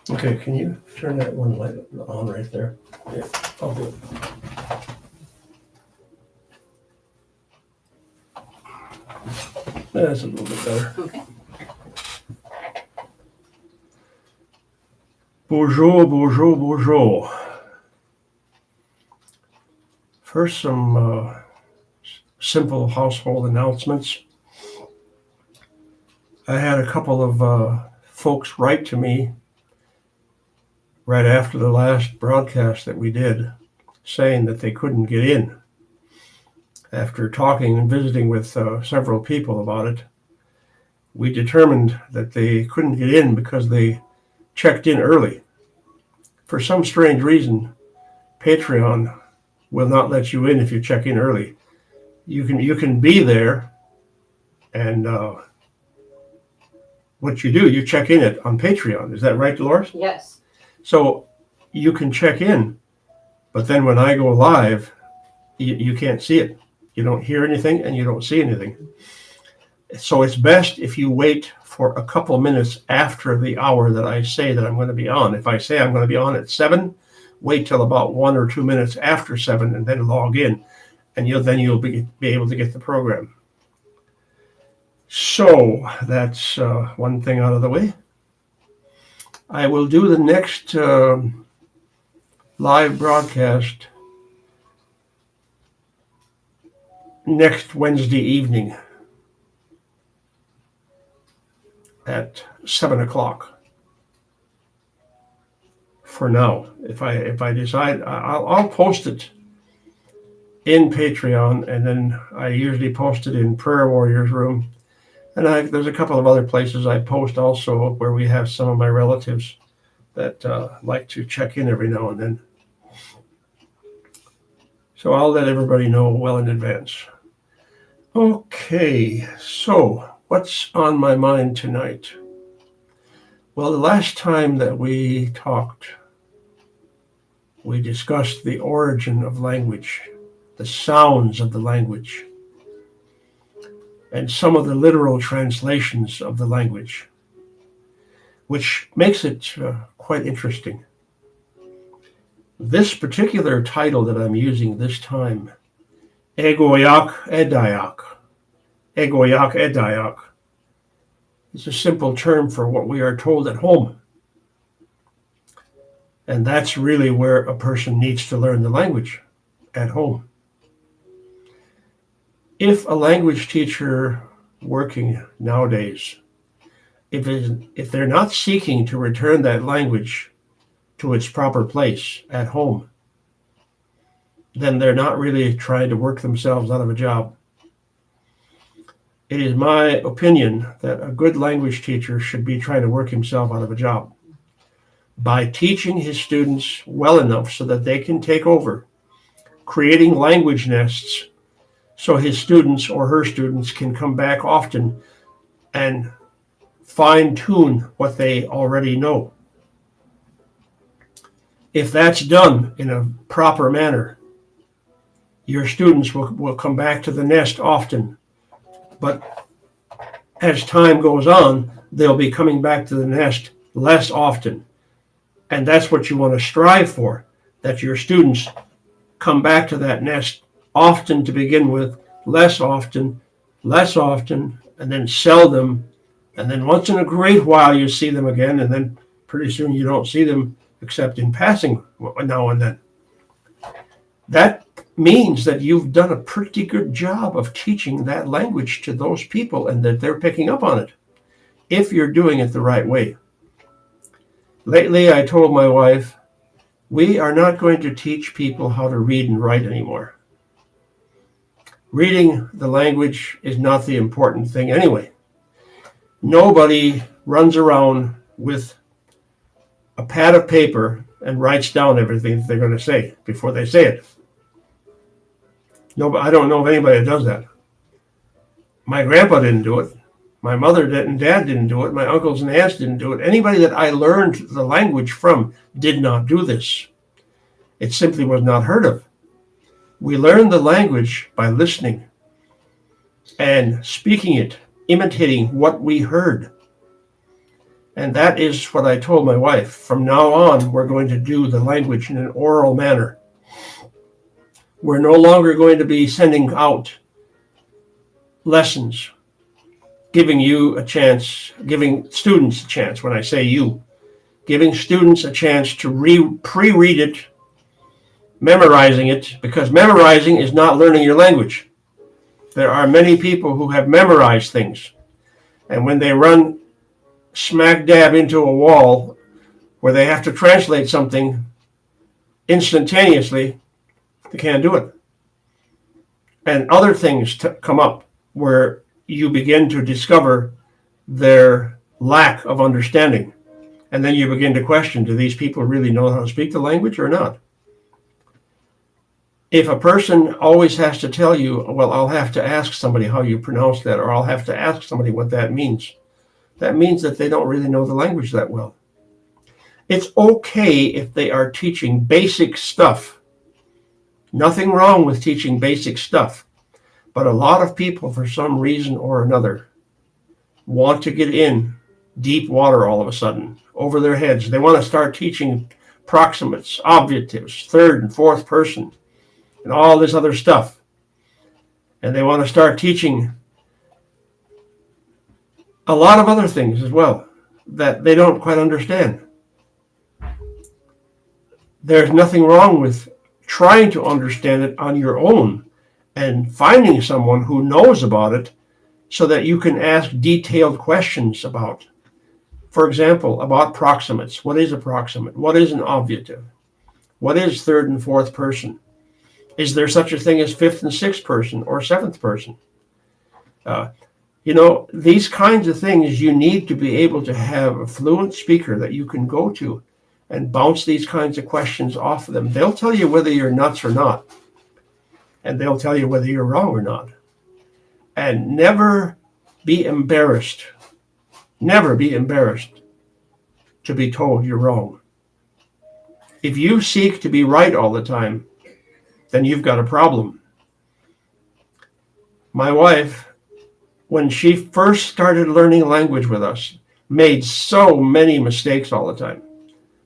Okay, can you turn that one light on right there? Yeah, I'll do it. That's a little bit better. Okay. Bonjour, bonjour, bonjour. First, some simple household announcements. I had a couple of folks write to me right after the last broadcast that we did, saying that they couldn't get in. After talking and visiting with several people about it, we determined that they couldn't get in because they checked in early. For some strange reason, Patreon will not let you in if you check in early. You can be there, and what you do, you check in it on Patreon. Is that right, Dolores? Yes. So you can check in, but then when I go live, you can't see it. You don't hear anything and you don't see anything. So it's best if you wait for a couple minutes after the hour that I say that I'm going to be on. If I say I'm going to be on at 7, wait till about 1 or 2 minutes after 7 and then log in, and you'll be able to get the program. So that's one thing out of the way. I will do the next live broadcast next Wednesday evening at 7 o'clock. For now, if I decide, I'll post it in Patreon, and then I usually post it in Prayer Warriors Room, and there's a couple of other places I post also where we have some of my relatives that like to check in every now and then. So I'll let everybody know well in advance. Okay, so what's on my mind tonight? Well, the last time that we talked, we discussed the origin of language, the sounds of the language, and some of the literal translations of the language, which makes it quite interesting. This particular title that I'm using this time, Egoyak Edayak, Egoyak Edayak, is a simple term for what we are told at home. And that's really where a person needs to learn the language, at home. If a language teacher working nowadays, if they're not seeking to return that language to its proper place at home, then they're not really trying to work themselves out of a job. It is my opinion that a good language teacher should be trying to work himself out of a job by teaching his students well enough so that they can take over, creating language nests so his students or her students can come back often and fine-tune what they already know. If that's done in a proper manner, your students will come back to the nest often. But as time goes on, they'll be coming back to the nest less often. And that's what you want to strive for, that your students come back to that nest often to begin with, less often, and then seldom. And then once in a great while you see them again, and then pretty soon you don't see them except in passing now and then. That means that you've done a pretty good job of teaching that language to those people and that they're picking up on it, if you're doing it the right way. Lately, I told my wife, we are not going to teach people how to read and write anymore. Reading the language is not the important thing anyway. Nobody runs around with a pad of paper and writes down everything that they're going to say before they say it. No, I don't know of anybody that does that. My grandpa didn't do it. My mother and dad didn't do it. My uncles and aunts didn't do it. Anybody that I learned the language from did not do this. It simply was not heard of. We learn the language by listening and speaking it, imitating what we heard. And that is what I told my wife. From now on, we're going to do the language in an oral manner. We're no longer going to be sending out lessons, giving you a chance, giving students a chance, when I say you, giving students a chance to pre-read it, memorizing it, because memorizing is not learning your language. There are many people who have memorized things, and when they run smack dab into a wall where they have to translate something instantaneously, they can't do it. And other things come up where you begin to discover their lack of understanding. And then you begin to question, do these people really know how to speak the language or not? If a person always has to tell you, well, I'll have to ask somebody how you pronounce that, or I'll have to ask somebody what that means that they don't really know the language that well. It's okay if they are teaching basic stuff. Nothing wrong with teaching basic stuff. But a lot of people, for some reason or another, want to get in deep water all of a sudden, over their heads. They want to start teaching proximates, objectives, third and fourth person, and all this other stuff. And they want to start teaching a lot of other things as well that they don't quite understand. There's nothing wrong with trying to understand it on your own and finding someone who knows about it so that you can ask detailed questions about. For example, about proximates. What is a proximate? What is an obviative? What is third and fourth person? Is there such a thing as fifth and sixth person or seventh person? These kinds of things, you need to be able to have a fluent speaker that you can go to and bounce these kinds of questions off of them. They'll tell you whether you're nuts or not. And they'll tell you whether you're wrong or not. And never be embarrassed. Never be embarrassed to be told you're wrong. If you seek to be right all the time, then you've got a problem. My wife, when she first started learning language with us, made so many mistakes all the time,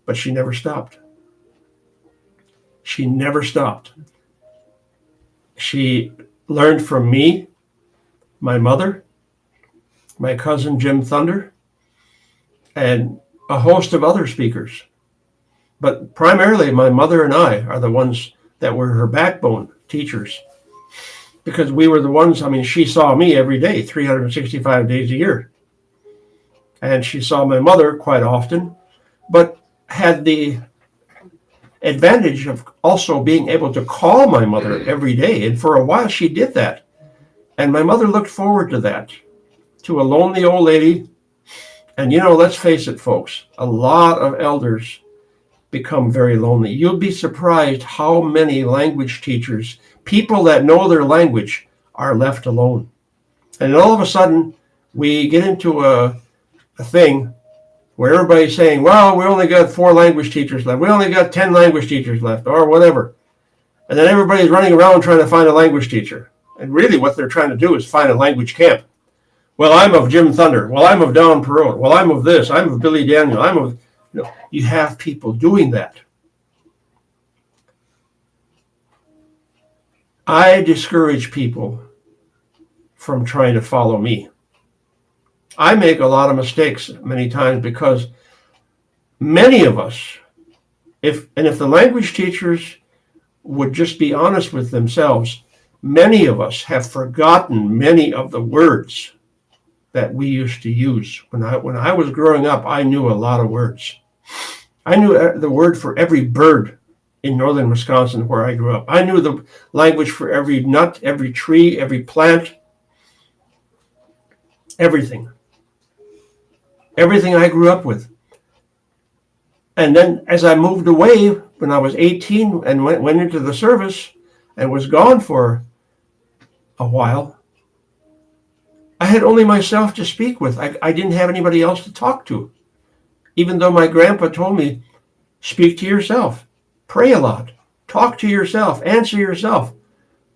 but she never stopped. She never stopped. She learned from me, my mother, my cousin Jim Thunder, and a host of other speakers. But primarily my mother and I are the ones that were her backbone teachers, because we were the ones, she saw me every day, 365 days a year. And she saw my mother quite often, but had the advantage of also being able to call my mother every day. And for a while she did that. And my mother looked forward to that, to a lonely old lady. And let's face it, folks, a lot of elders become very lonely. You'll be surprised how many language teachers, people that know their language, are left alone. And all of a sudden, we get into a thing where everybody's saying, well, we only got 4 language teachers left. We only got 10 language teachers left, or whatever. And then everybody's running around trying to find a language teacher. And really what they're trying to do is find a language camp. Well, I'm of Jim Thunder. Well, I'm of Don Perot. Well, I'm of this. I'm of Billy Daniel. I'm of... You have people doing that. I discourage people from trying to follow me. I make a lot of mistakes many times because many of us, if the language teachers would just be honest with themselves, many of us have forgotten many of the words that we used to use. When I was growing up, I knew a lot of words. I knew the word for every bird in northern Wisconsin where I grew up. I knew the language for every nut, every tree, every plant, everything. Everything I grew up with. And then as I moved away when I was 18 and went into the service and was gone for a while, I had only myself to speak with. I didn't have anybody else to talk to. Even though my grandpa told me, speak to yourself, pray a lot, talk to yourself, answer yourself,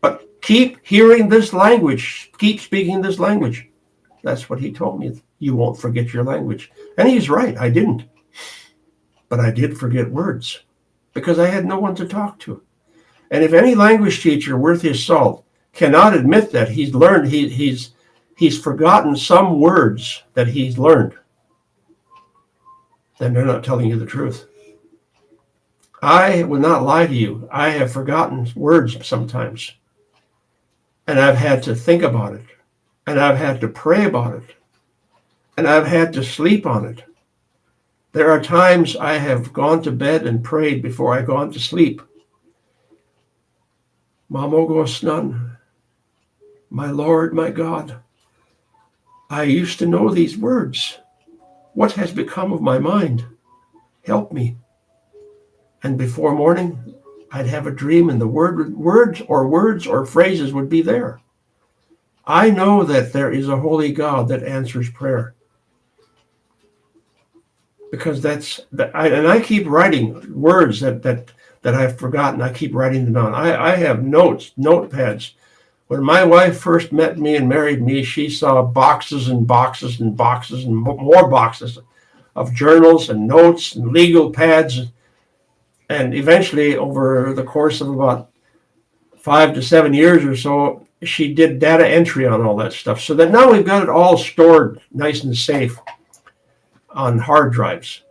but keep hearing this language, keep speaking this language. That's what he told me. you won't forget your language. And he's right, I didn't. But I did forget words because I had no one to talk to. And if any language teacher worth his salt cannot admit that he's learned, he's forgotten some words that he's learned, then they're not telling you the truth. I will not lie to you. I have forgotten words sometimes. And I've had to think about it. And I've had to pray about it. And I've had to sleep on it. There are times I have gone to bed and prayed before I gone to sleep. Mamogosnan, my Lord, my God, I used to know these words. What has become of my mind? Help me. And before morning, I'd have a dream and the words or phrases would be there. I know that there is a holy God that answers prayer. Because I keep writing words that I've forgotten. I keep writing them down. I have notepads. When my wife first met me and married me, she saw boxes and boxes and boxes and more boxes of journals and notes and legal pads. And eventually, over the course of about 5 to 7 years or so, she did data entry on all that stuff. So that now we've got it all stored nice and safe on hard drives.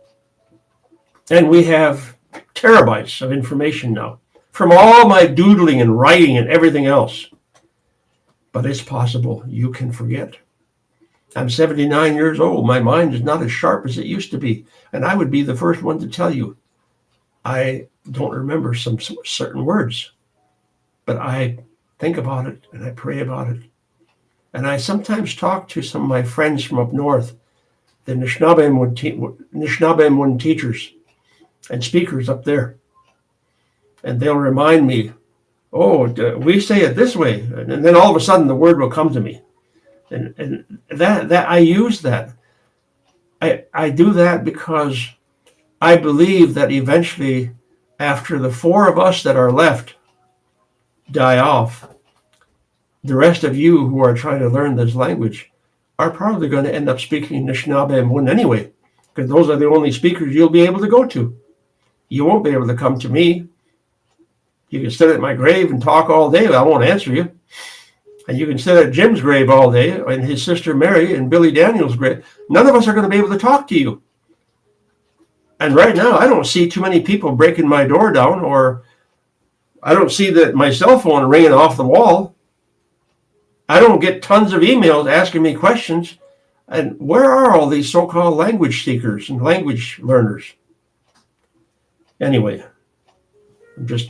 And we have terabytes of information now from all my doodling and writing and everything else. But it's possible you can forget. I'm 79 years old. My mind is not as sharp as it used to be. And I would be the first one to tell you, I don't remember some certain words, but I think about it and I pray about it. And I sometimes talk to some of my friends from up north, the Anishinaabe teachers and speakers up there. And they'll remind me, we say it this way. And then all of a sudden the word will come to me. And that I use that. I do that because I believe that eventually, after the 4 of us that are left die off, the rest of you who are trying to learn this language are probably going to end up speaking Anishinaabe anyway, because those are the only speakers you'll be able to go to. You won't be able to come to me. You can sit at my grave and talk all day, but I won't answer you. And you can sit at Jim's grave all day, and his sister Mary and Billy Daniel's grave. None of us are going to be able to talk to you. And right now, I don't see too many people breaking my door down, or I don't see that my cell phone ringing off the wall. I don't get tons of emails asking me questions. And where are all these so-called language seekers and language learners? Anyway, I'm just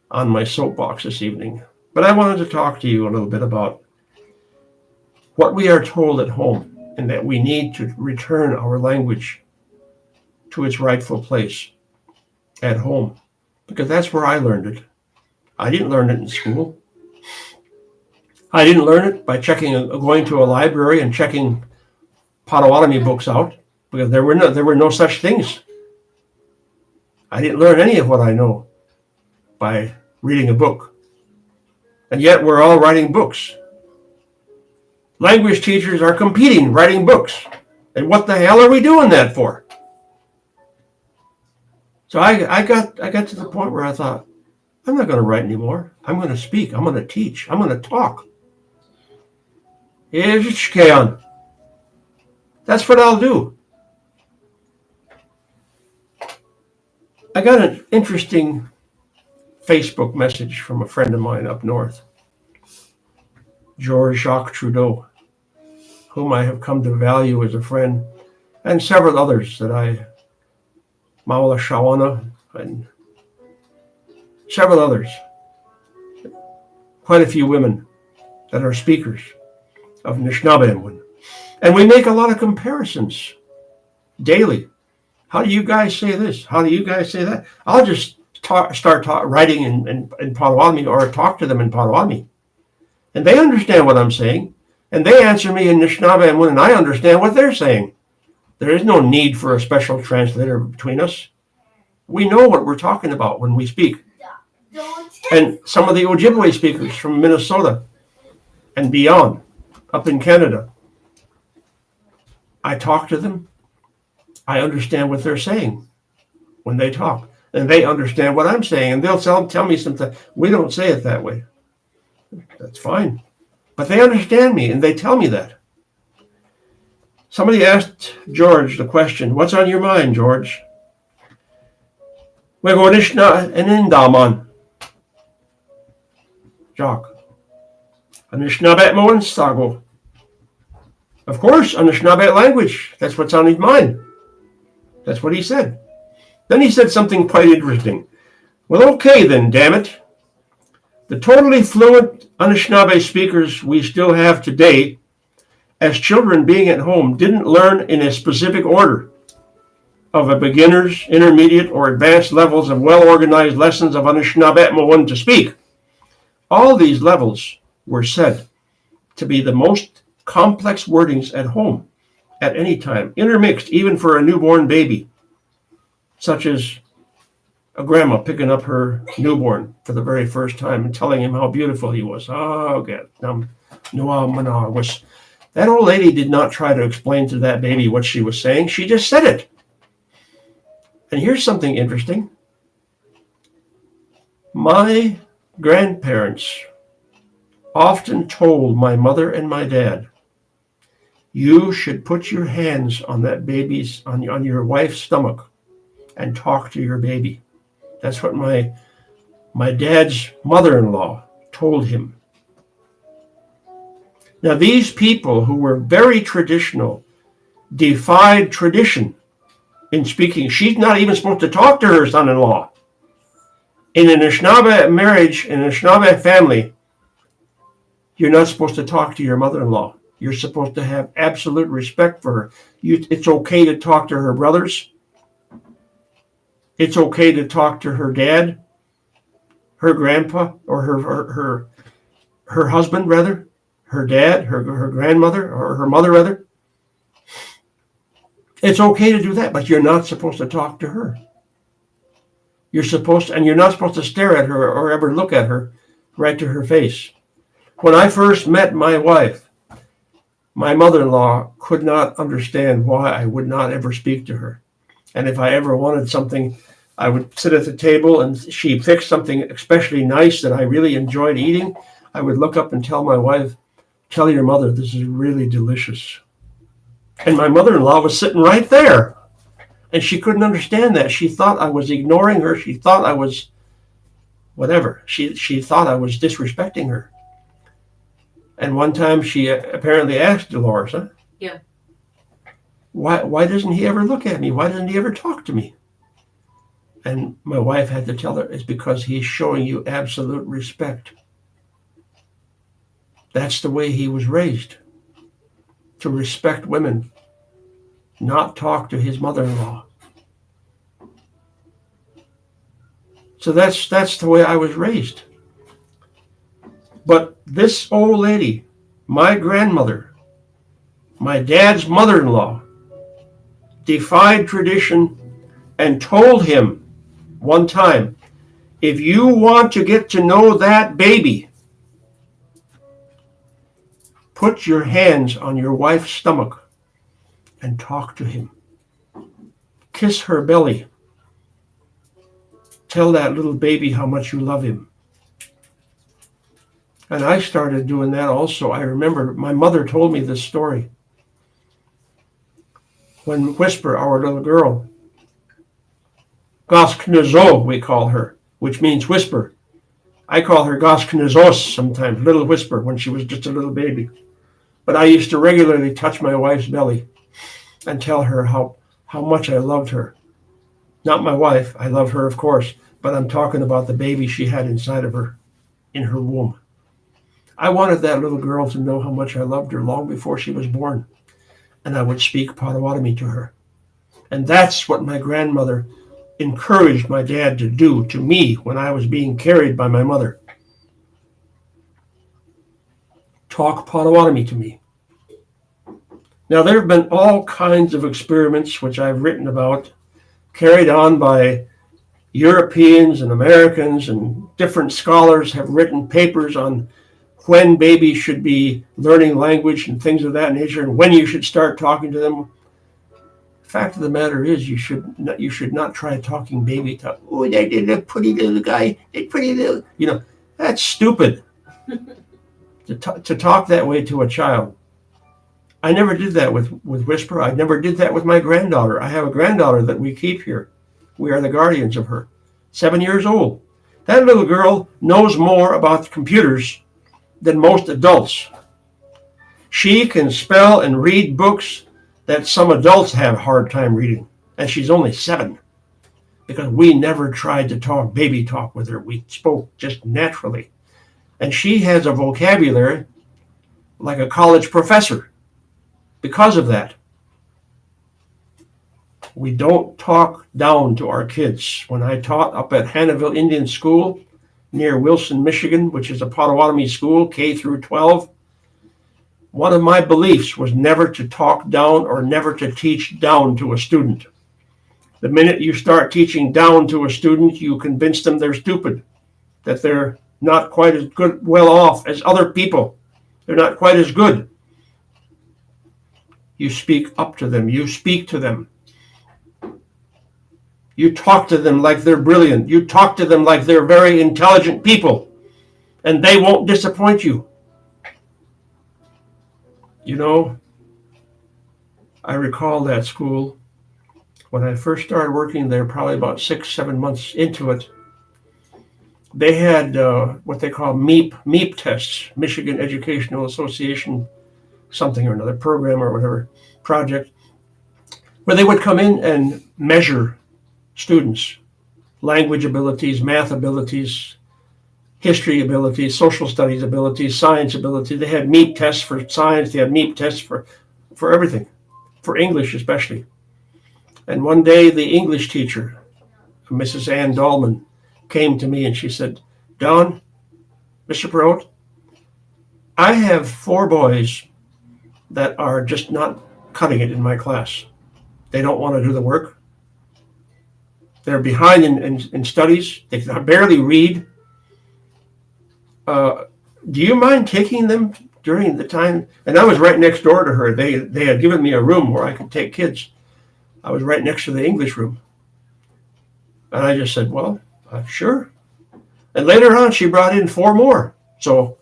on my soapbox this evening. But I wanted to talk to you a little bit about what we are told at home, and that we need to return our language to its rightful place at home, because that's where I learned it. I didn't learn it in school. I didn't learn it by going to a library and checking Potawatomi books out, because there were no such things. I didn't learn any of what I know by reading a book. And yet we're all writing books. Language teachers are competing, writing books. And what the hell are we doing that for? So I got to the point where I thought, I'm not going to write anymore. I'm going to speak. I'm going to teach. I'm going to talk. That's what I'll do. I got an interesting Facebook message from a friend of mine up north, Georges-Jacques Trudeau, whom I have come to value as a friend, and several others that Maula Shawana and several others, quite a few women that are speakers of Anishinaabe. And we make a lot of comparisons daily. How do you guys say this? How do you guys say that? I'll just start writing in Potawatomi, or talk to them in Potawatomi. And they understand what I'm saying. And they answer me in Anishinaabe, and I understand what they're saying. There is no need for a special translator between us. We know what we're talking about when we speak. And some of the Ojibwe speakers from Minnesota and beyond, up in Canada, I talk to them. I understand what they're saying when they talk. And they understand what I'm saying. And they'll tell me something. We don't say it that way. That's fine. But they understand me and they tell me that. Somebody asked George the question, what's on your mind, George? We go nishna and indaman. Jock. Anishnabet moenstago. Of course, Anishnabet language. That's what's on his mind. That's what he said. Then he said something quite interesting. Well, okay then, damn it. The totally fluent Anishinaabe speakers we still have today, as children being at home, didn't learn in a specific order of a beginner's, intermediate, or advanced levels of well-organized lessons of Anishinaabe Moan to speak. All these levels were said to be the most complex wordings at home at any time, intermixed even for a newborn baby, such as a grandma picking up her newborn for the very first time and telling him how beautiful he was. That old lady did not try to explain to that baby what she was saying. She just said it. And here's something interesting. My grandparents often told my mother and my dad, you should put your hands on that baby's, on your wife's stomach and talk to your baby. That's what my dad's mother-in-law told him. Now, these people who were very traditional defied tradition in speaking. She's not even supposed to talk to her son-in-law. In an Anishinaabe marriage, in an Anishinaabe family, you're not supposed to talk to your mother-in-law. You're supposed to have absolute respect for her. It's okay to talk to her brothers. It's okay to talk to her dad, her grandpa, or her husband, rather, her dad, her grandmother, or her mother, rather. It's okay to do that, but you're not supposed to talk to her. You're not supposed to stare at her or ever look at her right to her face. When I first met my wife, my mother-in-law could not understand why I would not ever speak to her. And if I ever wanted something, I would sit at the table and she fixed something especially nice that I really enjoyed eating. I would look up and tell my wife, tell your mother this is really delicious. And my mother-in-law was sitting right there. And she couldn't understand that. She thought I was ignoring her. She thought I was whatever. She thought I was disrespecting her. And one time she apparently asked Dolores, Yeah. Why doesn't he ever look at me? Why doesn't he ever talk to me? And my wife had to tell her, it's because he's showing you absolute respect. That's the way he was raised, to respect women, not talk to his mother-in-law. So that's the way I was raised. But this old lady, my grandmother, my dad's mother-in-law, defied tradition and told him one time, if you want to get to know that baby, put your hands on your wife's stomach and talk to him. Kiss her belly. Tell that little baby how much you love him. And I started doing that also. I remember my mother told me this story. When Whisper, our little girl, Gosknezo, we call her, which means whisper. I call her Gosknezos sometimes, little Whisper, when she was just a little baby. But I used to regularly touch my wife's belly and tell her how much I loved her. Not my wife, I love her, of course, but I'm talking about the baby she had inside of her, in her womb. I wanted that little girl to know how much I loved her long before she was born. And I would speak Potawatomi to her. And that's what my grandmother encouraged my dad to do to me when I was being carried by my mother. Talk Potawatomi to me. Now, there have been all kinds of experiments which I've written about, carried on by Europeans and Americans, and different scholars have written papers on when babies should be learning language and things of that nature, and when you should start talking to them. Fact of the matter is, you should not try talking baby talk. Oh, that pretty little guy, that pretty little, that's stupid to talk that way to a child. I never did that with Whisper. I never did that with my granddaughter. I have a granddaughter that we keep here. We are the guardians of her. 7 years old. That little girl knows more about computers than most adults. She can spell and read books that some adults have a hard time reading. And she's only 7. Because we never tried to talk baby talk with her. We spoke just naturally. And she has a vocabulary like a college professor. Because of that, we don't talk down to our kids. When I taught up at Hannahville Indian School near Wilson, Michigan, which is a Potawatomi school, K through 12, one of my beliefs was never to talk down or never to teach down to a student. The minute you start teaching down to a student, you convince them they're stupid, that they're not quite as well off as other people. They're not quite as good. You speak up to them. You speak to them. You talk to them like they're brilliant. You talk to them like they're very intelligent people, and they won't disappoint you. I recall that school when I first started working there, probably about 6-7 months into it. They had what they call MEP tests, Michigan Educational Association, something or another program or whatever project, where they would come in and measure students' language abilities, math abilities, history abilities, social studies abilities, science ability. They had MEP tests for science. They had MEP tests for everything, for English especially. And one day the English teacher, Mrs. Ann Dahlman, came to me and she said, "Don, Mr. Perot, I have 4 boys that are just not cutting it in my class. They don't want to do the work. They're behind in studies. They can barely read. Do you mind taking them during the time?" And I was right next door to her. They had given me a room where I could take kids. I was right next to the English room. And I just said, well, sure. And later on, she brought in 4 more. So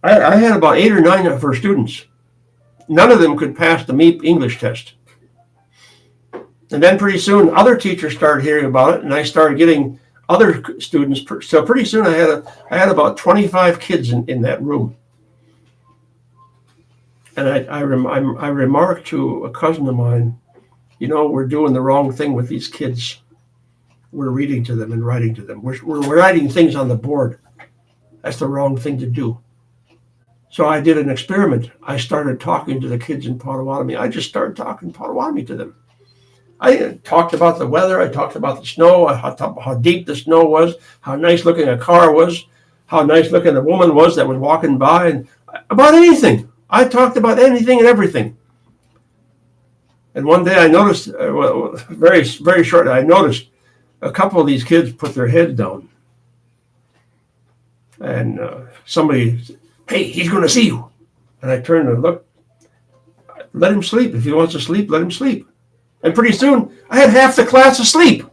I had about 8 or 9 of her students. None of them could pass the MEP English test. And then pretty soon, other teachers started hearing about it, and I started getting other students. So pretty soon, I had about 25 kids in that room. And I remarked to a cousin of mine, we're doing the wrong thing with these kids. We're reading to them and writing to them. We're writing things on the board. That's the wrong thing to do. So I did an experiment. I started talking to the kids in Potawatomi. I just started talking Potawatomi to them. I talked about the weather. I talked about the snow, how deep the snow was, how nice looking a car was, how nice looking a woman was that was walking by, and about anything. I talked about anything and everything. And one day I noticed, very, very shortly, I noticed a couple of these kids put their heads down. And somebody said, "Hey, he's going to see you." And I turned and looked. Let him sleep. If he wants to sleep, let him sleep. And pretty soon, I had half the class asleep.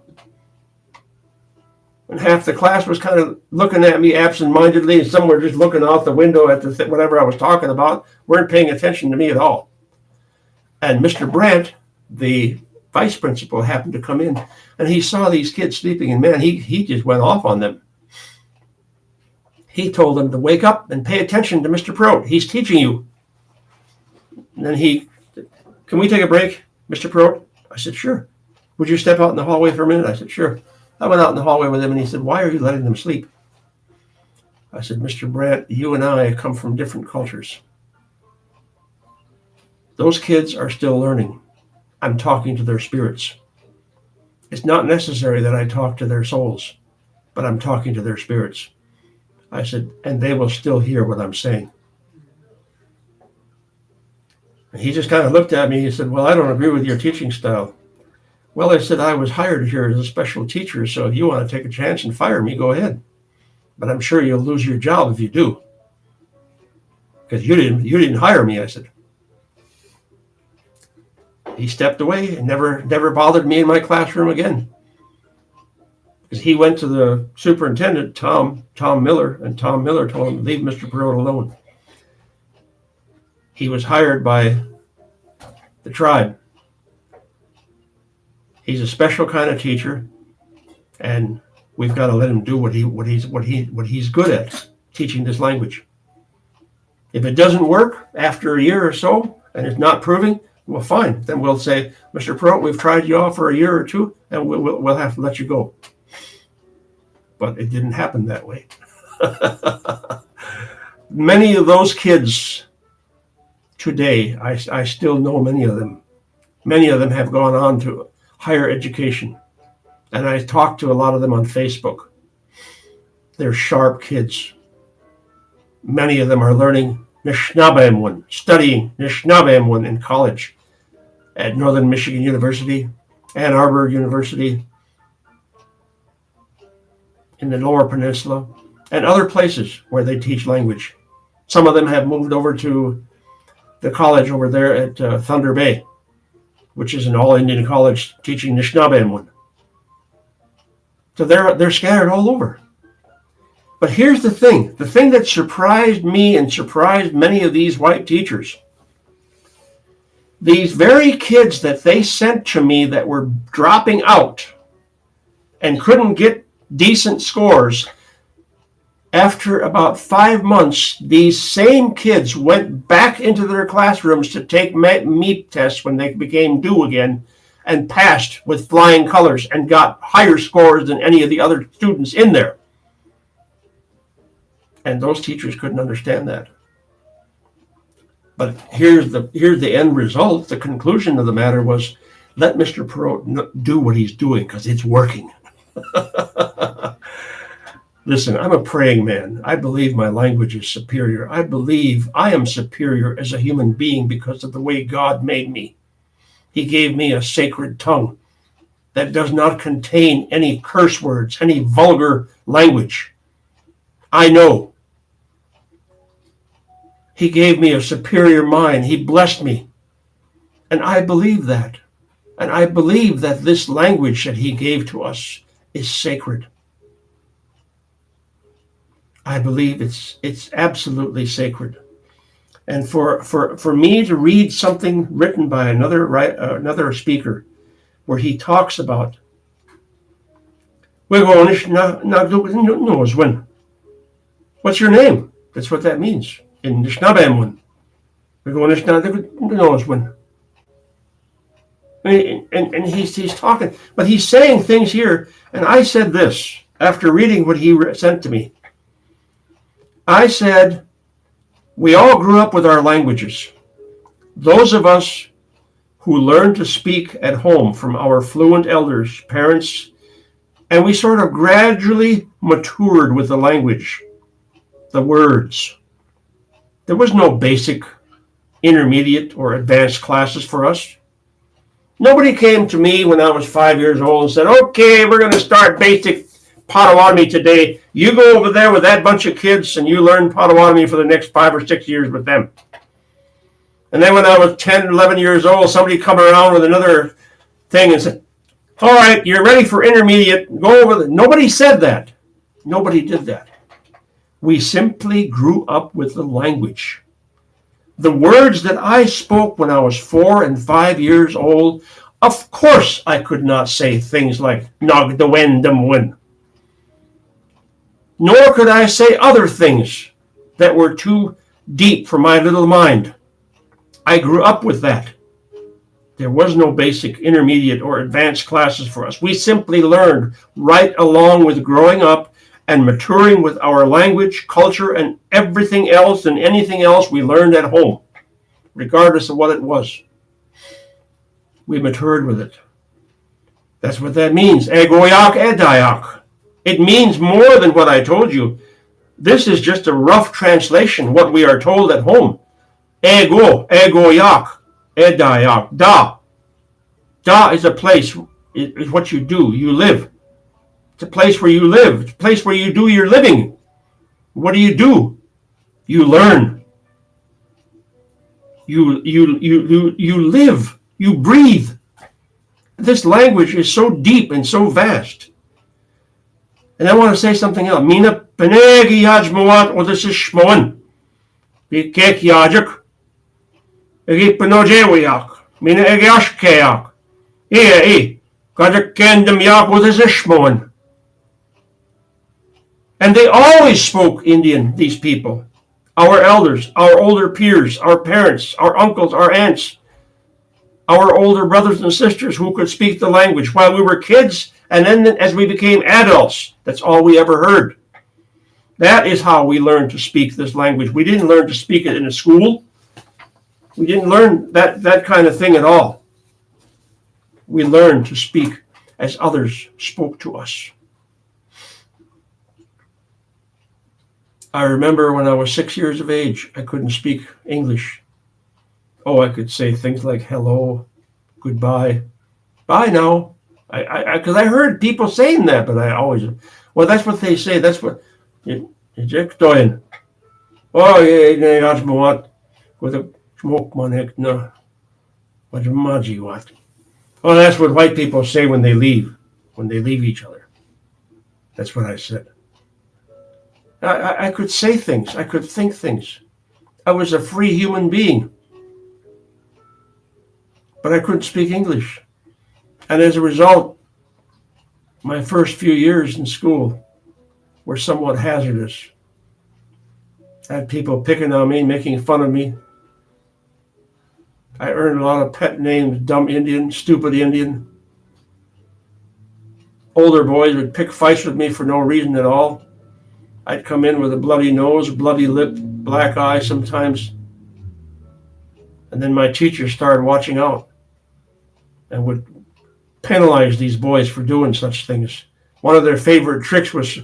And half the class was kind of looking at me absent-mindedly, and some were just looking out the window at whatever I was talking about, weren't paying attention to me at all. And Mr. Brandt, the vice principal, happened to come in, and he saw these kids sleeping, and man, he just went off on them. He told them to wake up and pay attention to Mr. Perot. He's teaching you. And then "Can we take a break, Mr. Perot?" I said, "Sure." "Would you step out in the hallway for a minute?" I said, "Sure." I went out in the hallway with him, and he said, "Why are you letting them sleep?" I said, "Mr. Brandt, you and I come from different cultures. Those kids are still learning. I'm talking to their spirits. It's not necessary that I talk to their souls, but I'm talking to their spirits." I said, "And they will still hear what I'm saying." And he just kind of looked at me. He said, "Well, I don't agree with your teaching style." "Well," I said, "I was hired here as a special teacher, so if you want to take a chance and fire me, go ahead. But I'm sure you'll lose your job if you do." because you didn't hire me, I said. He stepped away and never bothered me in my classroom again. Because he went to the superintendent, Tom Miller, and Tom Miller told him, leave Mr. Perot alone. He was hired by the tribe. He's a special kind of teacher, and we've got to let him do what he's good at, teaching this language. If it doesn't work after a year or so, and it's not proving, well, fine. Then we'll say, Mr. Perot, we've tried you out for a year or two, and we'll have to let you go. But it didn't happen that way. Many of those kids today, I still know many of them. Many of them have gone on to higher education. And I talk to a lot of them on Facebook. They're sharp kids. Many of them are learning Nishnabemwin, studying Nishnabemwin in college at Northern Michigan University, Ann Arbor University, in the Lower Peninsula, and other places where they teach language. Some of them have moved over to the college over there at Thunder Bay, which is an all-Indian college teaching Nishnabemwin. So they're scattered all over. But here's the thing that surprised me and surprised many of these white teachers. These very kids that they sent to me that were dropping out and couldn't get decent scores, after about 5 months, these same kids went back into their classrooms to take MEP tests when they became due again and passed with flying colors and got higher scores than any of the other students in there. And those teachers couldn't understand that. But here's the end result. The conclusion of the matter was, let Mr. Perot do what he's doing because it's working. Listen, I'm a praying man. I believe my language is superior. I believe I am superior as a human being because of the way God made me. He gave me a sacred tongue that does not contain any curse words, any vulgar language. I know. He gave me a superior mind. He blessed me. And I believe that. And I believe that this language that he gave to us is sacred. I believe it's absolutely sacred. And for me to read something written by another speaker where he talks about what's your name? That's what that means in Nishnabemwin. And he's talking, but he's saying things here. And I said this after reading what he sent to me. I said, we all grew up with our languages. Those of us who learned to speak at home from our fluent elders, parents, and we sort of gradually matured with the language, the words. There was no basic, intermediate, or advanced classes for us. Nobody came to me when I was 5 years old and said, okay, we're going to start basic Potawatomi today. You go over there with that bunch of kids and you learn Potawatomi for the next 5 or 6 years with them. And then when I was 10, 11 years old, somebody come around with another thing and said, all right, you're ready for intermediate. Go over there. Nobody said that. Nobody did that. We simply grew up with the language. The words that I spoke when I was 4 and 5 years old, of course I could not say things like nog the wen dum win. Nor could I say other things that were too deep for my little mind. I grew up with that. There was no basic, intermediate, or advanced classes for us. We simply learned right along with growing up and maturing with our language, culture, and everything else and anything else we learned at home, regardless of what it was. We matured with it. That's what that means. Egoyak Edayak. It means more than what I told you. This is just a rough translation, what we are told at home. Egoyak Edayak. Da. Da is a place, is what you do. You live. It's a place where you live. It's a place where you do your living. What do? You learn. You live, you breathe. This language is so deep and so vast. And I want to say something else. Mina penegi yajmuat odesishmoan. Bikek yajak. Egi penojewiak. Mina egiashkeak. E. Kajak kendem yak odesishmoan. And they always spoke Indian, these people. Our elders, our older peers, our parents, our uncles, our aunts, our older brothers and sisters who could speak the language while we were kids, and then as we became adults, that's all we ever heard. That is how we learned to speak this language. We didn't learn to speak it in a school. We didn't learn that kind of thing at all. We learned to speak as others spoke to us. I remember when I was 6 years of age, I couldn't speak English. Oh, I could say things like hello, goodbye, bye now. Because I heard people saying that, but I always, well, that's what they say. That's what, oh, yeah, that's what, with a smoke, no, what maji what. Oh, that's what white people say when they leave each other. That's what I said. I could say things. I could think things. I was a free human being. But I couldn't speak English. And as a result, my first few years in school were somewhat hazardous. I had people picking on me, making fun of me. I earned a lot of pet names: dumb Indian, stupid Indian. Older boys would pick fights with me for no reason at all. I'd come in with a bloody nose, bloody lip, black eye sometimes. And then my teachers started watching out and would penalize these boys for doing such things. One of their favorite tricks was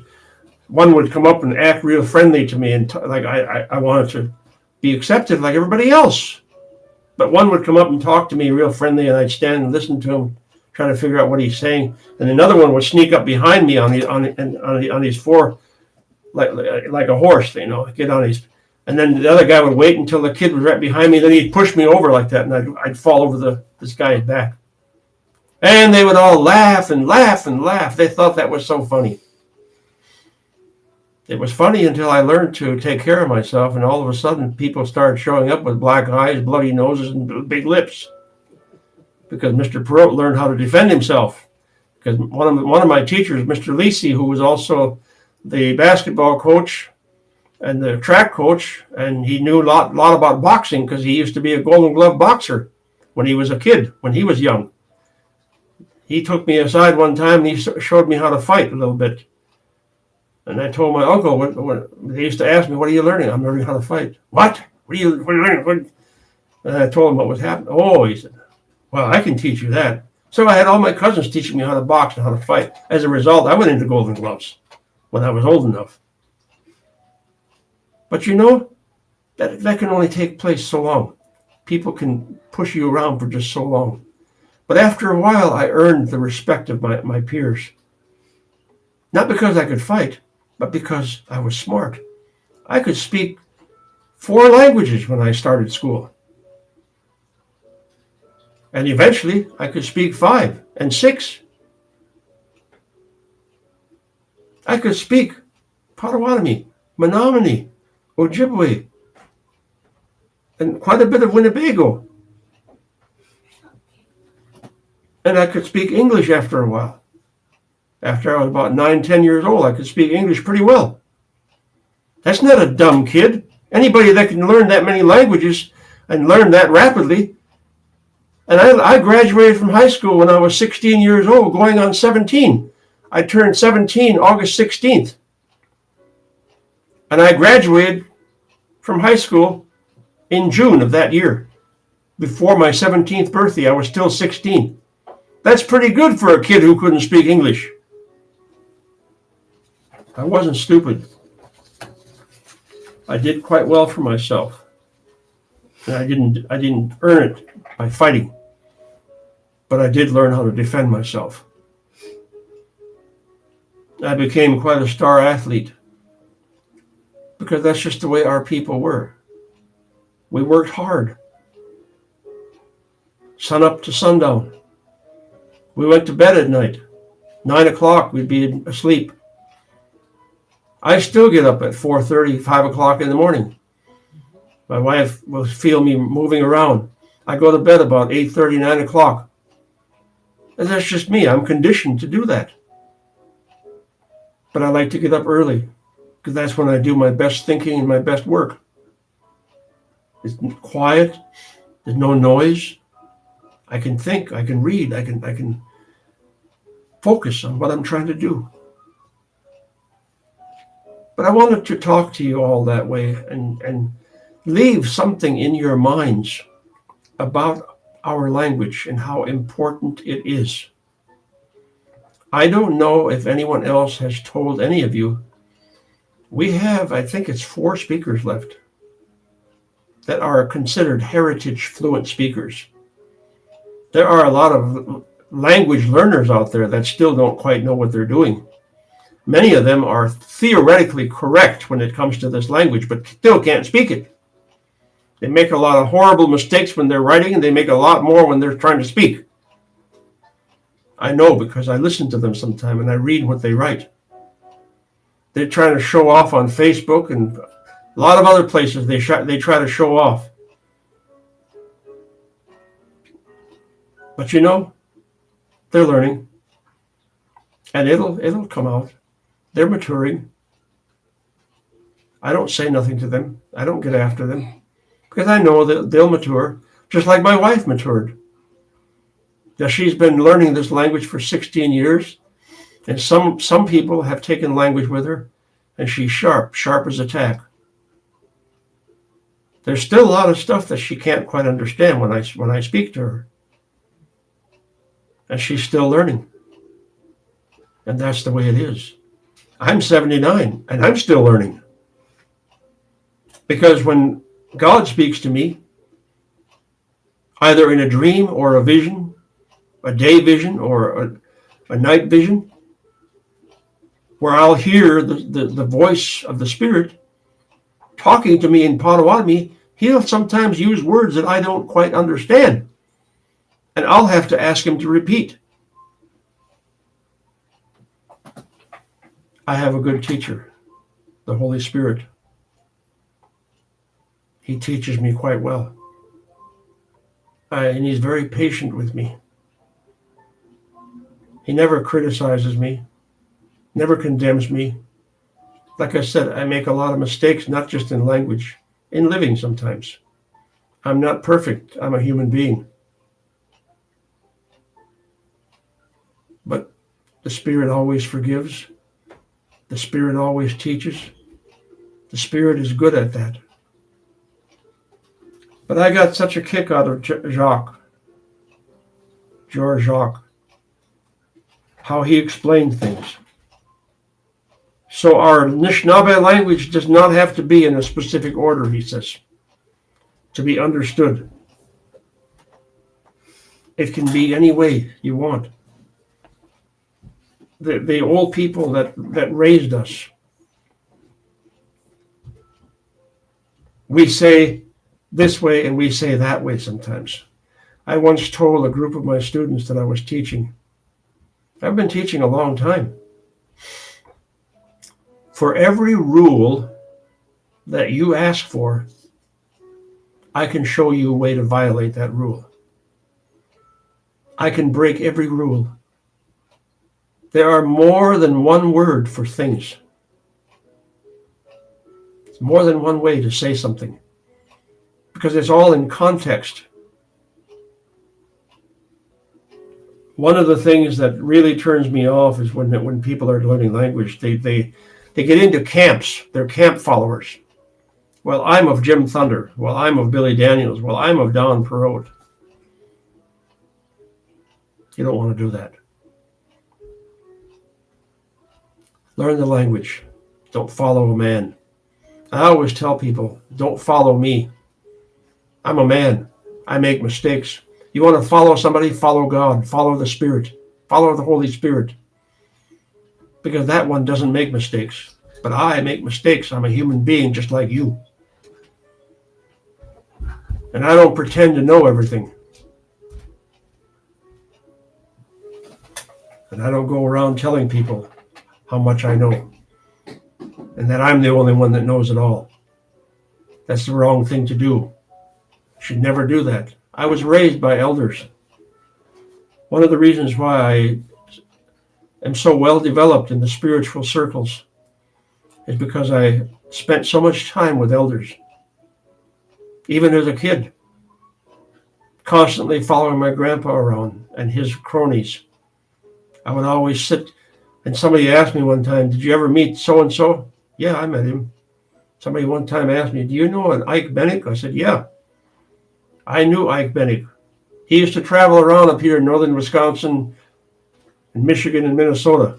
one would come up and act real friendly to me, and like I wanted to be accepted like everybody else. But one would come up and talk to me real friendly, and I'd stand and listen to him, trying to figure out what he's saying. And another one would sneak up behind me on his four, like a horse, get on his. And then the other guy would wait until the kid was right behind me. Then he'd push me over like that, and I'd fall over this guy's back. And they would all laugh and laugh and laugh. They thought that was so funny. It was funny until I learned to take care of myself, and all of a sudden people started showing up with black eyes, bloody noses, and big lips. Because Mr. Perot learned how to defend himself. Because one of my teachers, Mr. Lisi, who was also the basketball coach and the track coach, and he knew a lot about boxing because he used to be a Golden Glove boxer when he was a kid, when he was young. He took me aside one time and he showed me how to fight a little bit. And I told my uncle, they used to ask me, what are you learning? I'm learning how to fight. What? What are you learning? And I told him what was happening. Oh, he said, well, I can teach you that. So I had all my cousins teaching me how to box and how to fight. As a result, I went into Golden Gloves when I was old enough. But that can only take place so long. People can push you around for just so long. But after a while, I earned the respect of my peers. Not because I could fight, but because I was smart. I could speak 4 languages when I started school. And eventually, I could speak 5 and 6. I could speak Potawatomi, Menominee, Ojibwe, and quite a bit of Winnebago. And I could speak English after a while. After I was about 9, 10 years old, I could speak English pretty well. That's not a dumb kid. Anybody that can learn that many languages and learn that rapidly. And I graduated from high school when I was 16 years old, going on 17. I turned 17 August 16th. And I graduated from high school in June of that year. Before my 17th birthday, I was still 16. That's pretty good for a kid who couldn't speak English. I wasn't stupid. I did quite well for myself. And I didn't earn it by fighting. But I did learn how to defend myself. I became quite a star athlete. Because that's just the way our people were. We worked hard. sun up to sundown. We went to bed at night. 9 o'clock, we'd be asleep. I still get up at 4:30, 5 o'clock in the morning. My wife will feel me moving around. I go to bed about 8:30, 9 o'clock. And that's just me. I'm conditioned to do that. But I like to get up early because that's when I do my best thinking and my best work. It's quiet. There's no noise. I can think. I can read. I can focus on what I'm trying to do. But I wanted to talk to you all that way and leave something in your minds about our language and how important it is. I don't know if anyone else has told any of you. We have, I think it's 4 speakers left that are considered heritage fluent speakers. There are a lot of language learners out there that still don't quite know what they're doing. Many of them are theoretically correct when it comes to this language, but still can't speak it. They make a lot of horrible mistakes when they're writing, and they make a lot more when they're trying to speak. I know because I listen to them sometime and I read what they write. They're trying to show off on Facebook and a lot of other places. They try to show off. But you know, they're learning, and it'll come out. They're maturing. I don't say nothing to them. I don't get after them because I know that they'll mature, just like my wife matured. Now, she's been learning this language for 16 years, and some people have taken language with her, and she's sharp as a tack. There's still a lot of stuff that she can't quite understand when I speak to her, and she's still learning, and that's the way it is. I'm 79, and I'm still learning, because when God speaks to me, either in a dream or a vision, a day vision or a night vision, where I'll hear the voice of the Spirit talking to me in Potawatomi, he'll sometimes use words that I don't quite understand, and I'll have to ask him to repeat. I have a good teacher, the Holy Spirit. He teaches me quite well, and he's very patient with me. He never criticizes me, never condemns me. Like I said, I make a lot of mistakes, not just in language, in living sometimes. I'm not perfect. I'm a human being. But the Spirit always forgives. The Spirit always teaches. The Spirit is good at that. But I got such a kick out of George Jacques, how he explained things. So our Anishinaabe language does not have to be in a specific order, he says, to be understood. It can be any way you want. The old people that raised us, we say this way and we say that way sometimes. I once told a group of my students that I was teaching, I've been teaching a long time. For every rule that you ask for, I can show you a way to violate that rule. I can break every rule. There are more than one word for things. It's more than one way to say something, because it's all in context. One of the things that really turns me off is when people are learning language, they get into camps. They're camp followers. Well, I'm of Jim Thunder. Well, I'm of Billy Daniels. Well, I'm of Don Perot. You don't want to do that. Learn the language. Don't follow a man. I always tell people, don't follow me. I'm a man. I make mistakes. You want to follow somebody? Follow God. Follow the Spirit. Follow the Holy Spirit. Because that one doesn't make mistakes. But I make mistakes. I'm a human being just like you. And I don't pretend to know everything. And I don't go around telling people how much I know and that I'm the only one that knows it all. That's the wrong thing to do. You should never do that. I was raised by elders. One of the reasons why I am so well developed in the spiritual circles is because I spent so much time with elders. Even as a kid, constantly following my grandpa around and his cronies. I would always sit, and somebody asked me one time, "Did you ever meet so-and-so?" "Yeah, I met him." Somebody one time asked me, "Do you know an Ike Bennick?" I said, "Yeah, I knew Ike Bennick. He used to travel around up here in northern Wisconsin and Michigan and Minnesota."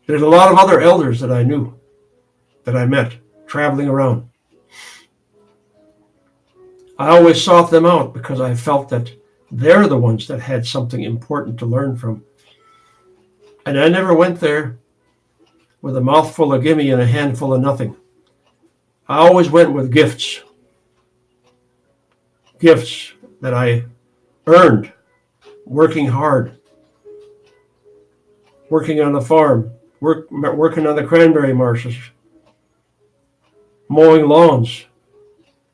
There's a lot of other elders that I knew, that I met, traveling around. I always sought them out because I felt that they're the ones that had something important to learn from. And I never went there with a mouthful of gimme and a handful of nothing. I always went with gifts. Gifts that I earned working hard, working on the farm, working on the cranberry marshes, mowing lawns,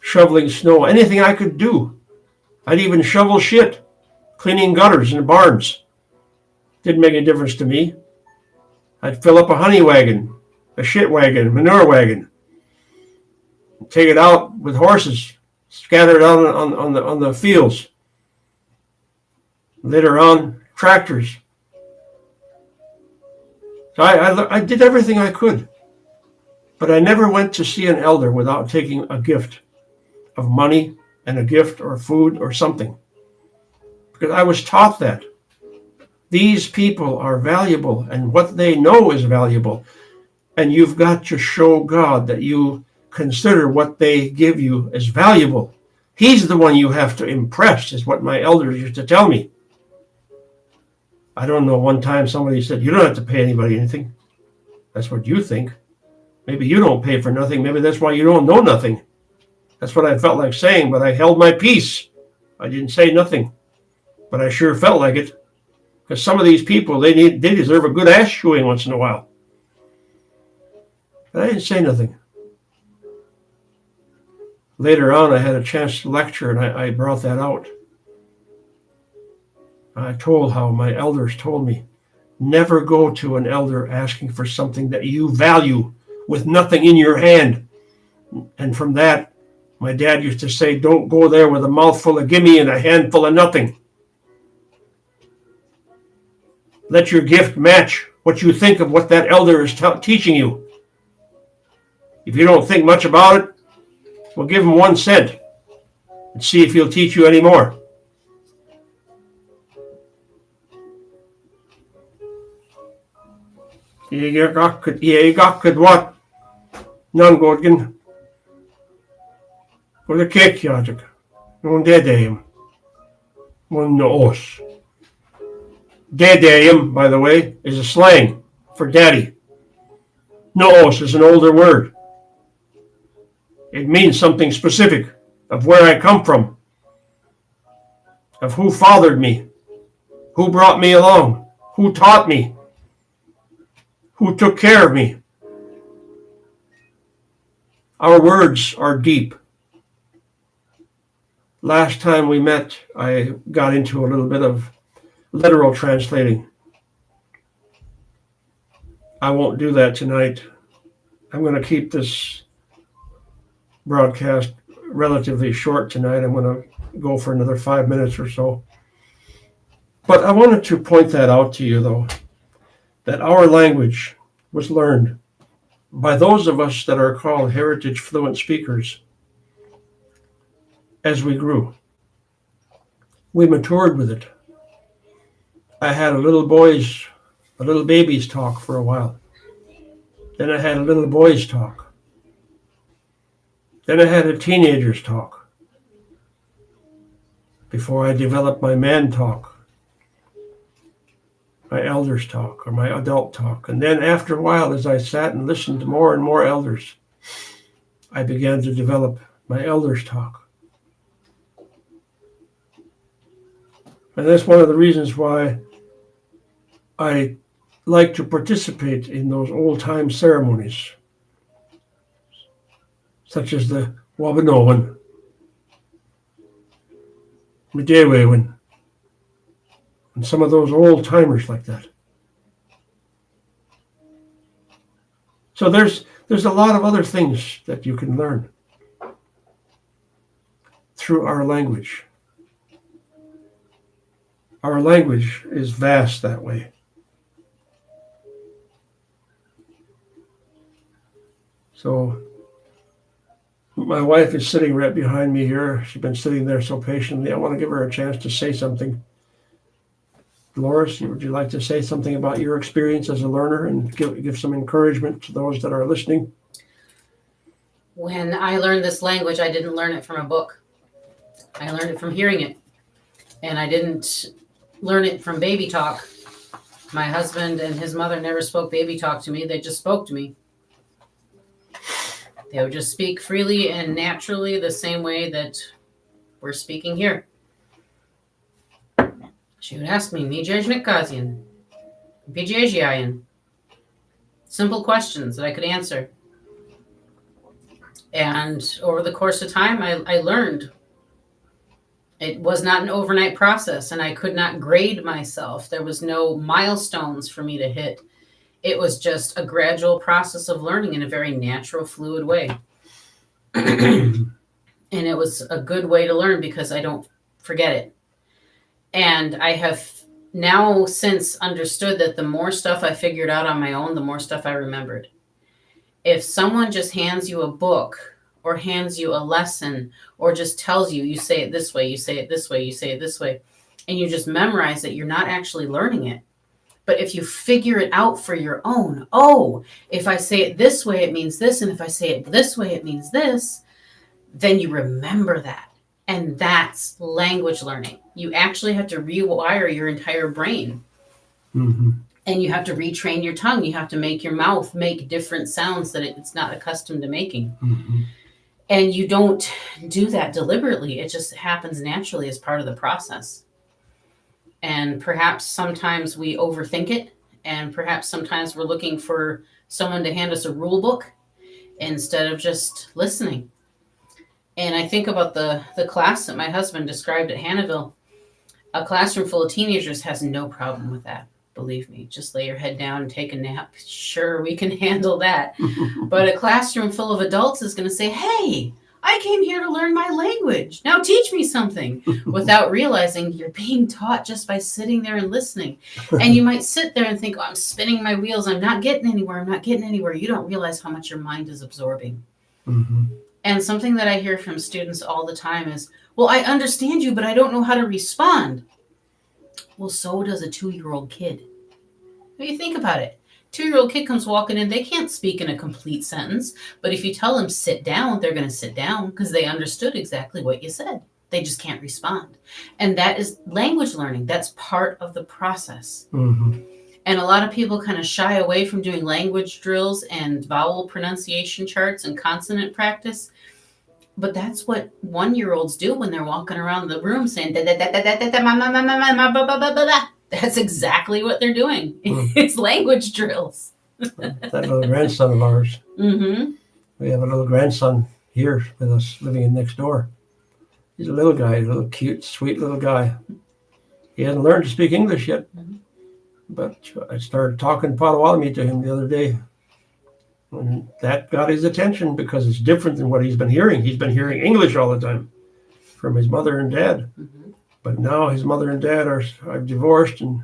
shoveling snow, anything I could do. I'd even shovel shit, cleaning gutters in barns. Didn't make a difference to me. I'd fill up a honey wagon, a shit wagon, a manure wagon, take it out with horses, scatter it out on the fields. Later on, tractors. So I did everything I could, but I never went to see an elder without taking a gift of money and a gift or food or something, because I was taught that these people are valuable and what they know is valuable, and you've got to show God that you consider what they give you as valuable. He's the one you have to impress, is what my elders used to tell me. I don't know, one time somebody said, "You don't have to pay anybody anything. That's what you think. Maybe you don't pay for nothing. Maybe that's why you don't know nothing." That's what I felt like saying, but I held my peace. I didn't say nothing, but I sure felt like it. Because some of these people, they deserve a good ass chewing once in a while. But I didn't say nothing. Later on, I had a chance to lecture, and I brought that out. I told how my elders told me, never go to an elder asking for something that you value with nothing in your hand. And from that, my dad used to say, don't go there with a mouthful of gimme and a handful of nothing. Let your gift match what you think of what that elder is teaching you. If you don't think much about it, well, give him 1 cent and see if he'll teach you any more. Egoyak Edayak Nangorgan with a cake yadik. No dedeim. One no os. Dedeim, by the way, is a slang for daddy. Noos is an older word. It means something specific of where I come from, of who fathered me, who brought me along, who taught me, who took care of me. Our words are deep. Last time we met, I got into a little bit of literal translating. I won't do that tonight. I'm going to keep this broadcast relatively short tonight. I'm going to go for another 5 minutes or so. But I wanted to point that out to you, though, that our language was learned by those of us that are called heritage fluent speakers as we grew. We matured with it. I had a little baby's talk for a while. Then I had a little boy's talk. Then I had a teenager's talk. Before I developed my man talk, my elders talk, or my adult talk. And then after a while, as I sat and listened to more and more elders, I began to develop my elders talk. And that's one of the reasons why I like to participate in those old-time ceremonies, such as the Wabanoan, Medewewin, and some of those old-timers like that. So there's a lot of other things that you can learn through our language. Our language is vast that way. So my wife is sitting right behind me here. She's been sitting there so patiently. I want to give her a chance to say something. Dolores, would you like to say something about your experience as a learner and give some encouragement to those that are listening? When I learned this language, I didn't learn it from a book. I learned it from hearing it. And I didn't learn it from baby talk. My husband and his mother never spoke baby talk to me. They just spoke to me. They would just speak freely and naturally the same way that we're speaking here. She would ask me, simple questions that I could answer. And over the course of time, I learned. It was not an overnight process, and I could not grade myself. There was no milestones for me to hit. It was just a gradual process of learning in a very natural, fluid way. And it was a good way to learn because I don't forget it. And I have now since understood that the more stuff I figured out on my own, the more stuff I remembered. If someone just hands you a book or hands you a lesson or just tells you, you say it this way, you say it this way, you say it this way, and you just memorize it, you're not actually learning it. But if you figure it out for your own, if I say it this way, it means this. And if I say it this way, it means this. Then you remember that. And that's language learning. You actually have to rewire your entire brain. Mm-hmm. And you have to retrain your tongue. You have to make your mouth make different sounds that it's not accustomed to making. Mm-hmm. And you don't do that deliberately. It just happens naturally as part of the process. And perhaps sometimes we overthink it. And perhaps sometimes we're looking for someone to hand us a rule book instead of just listening. And I think about the class that my husband described at Hannahville. A classroom full of teenagers has no problem with that. Believe me, just lay your head down and take a nap. Sure, we can handle that. But a classroom full of adults is going to say, hey, I came here to learn my language. Now teach me something, without realizing you're being taught just by sitting there and listening. And you might sit there and think, I'm spinning my wheels. I'm not getting anywhere. You don't realize how much your mind is absorbing. Mm-hmm. And something that I hear from students all the time is, well, I understand you, but I don't know how to respond. Well, so does a 2-year-old kid. If you think about it, 2-year-old kid comes walking in, they can't speak in a complete sentence, but if you tell them sit down, they're going to sit down because they understood exactly what you said. They just can't respond. And that is language learning. That's part of the process. Mm-hmm. And a lot of people kind of shy away from doing language drills and vowel pronunciation charts and consonant practice. But that's what 1-year-olds do when they're walking around the room saying, that's exactly what they're doing. It's language drills. That little grandson of ours. Mm-hmm. We have a little grandson here with us living in next door. He's a little guy, a little cute, sweet little guy. He hasn't learned to speak English yet. Mm-hmm. But I started talking Potawatomi to him the other day. And that got his attention because it's different than what he's been hearing. He's been hearing English all the time from his mother and dad. Mm-hmm. But now his mother and dad are divorced, and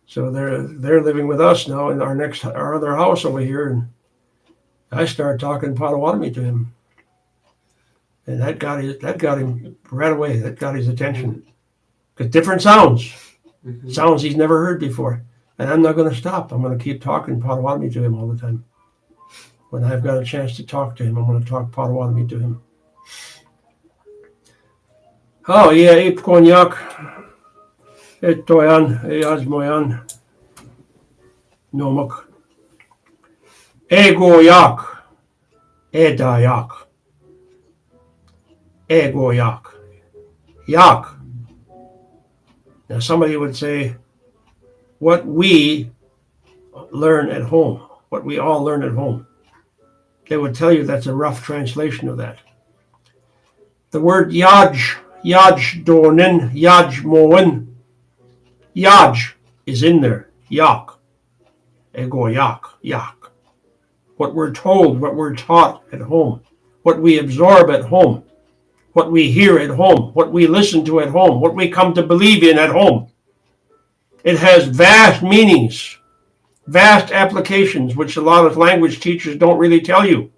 so they're living with us now in our other house over here. And I started talking Potawatomi to him, and that got him right away. That got his attention. Because different sounds, sounds he's never heard before, and I'm not going to stop. I'm going to keep talking Potawatomi to him all the time. When I've got a chance to talk to him, I'm going to talk Potawatomi to him. Oh, yeah, Ipkonyak, Etoyan, Eyazmoyan, Nomok, Egoyak, Edayak, Egoyak, Yak. Now, somebody would say, what we learn at home, what we all learn at home. They would tell you that's a rough translation of that. The word yaj, donin, moen, yaj is in there. Yak, egoyak, yak. What we're told, what we're taught at home, what we absorb at home, what we hear at home, what we listen to at home, what we come to believe in at home. It has vast meanings, vast applications, which a lot of language teachers don't really tell you.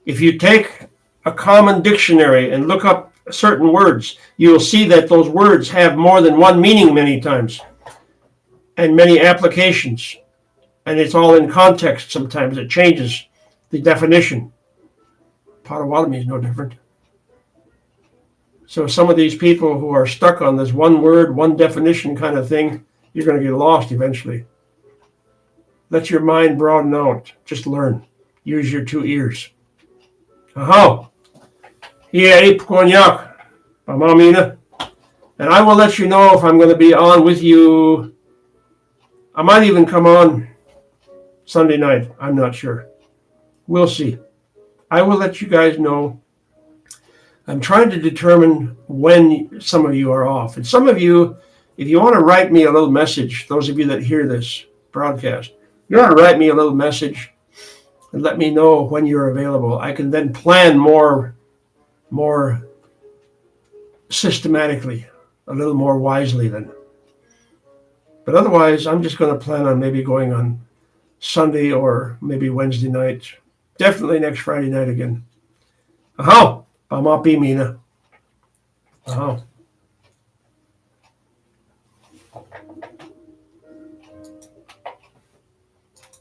If you take a common dictionary and look up certain words, you'll see that those words have more than one meaning many times and many applications. And it's all in context sometimes. It changes the definition. Potawatomi is no different. So some of these people who are stuck on this one word, one definition kind of thing, you're going to get lost eventually. Let your mind broaden out. Just learn. Use your two ears. Aha. Yeah, Egoyak, Pamamina. And I will let you know if I'm going to be on with you. I might even come on Sunday night. I'm not sure. We'll see. I will let you guys know. I'm trying to determine when some of you are off. And some of you, if you want to write me a little message, those of you that hear this broadcast, you want to write me a little message and let me know when you're available. I can then plan more systematically, a little more wisely then. But otherwise, I'm just going to plan on maybe going on Sunday or maybe Wednesday night. Definitely next Friday night again. Aha! Pamapi Mina. Aha.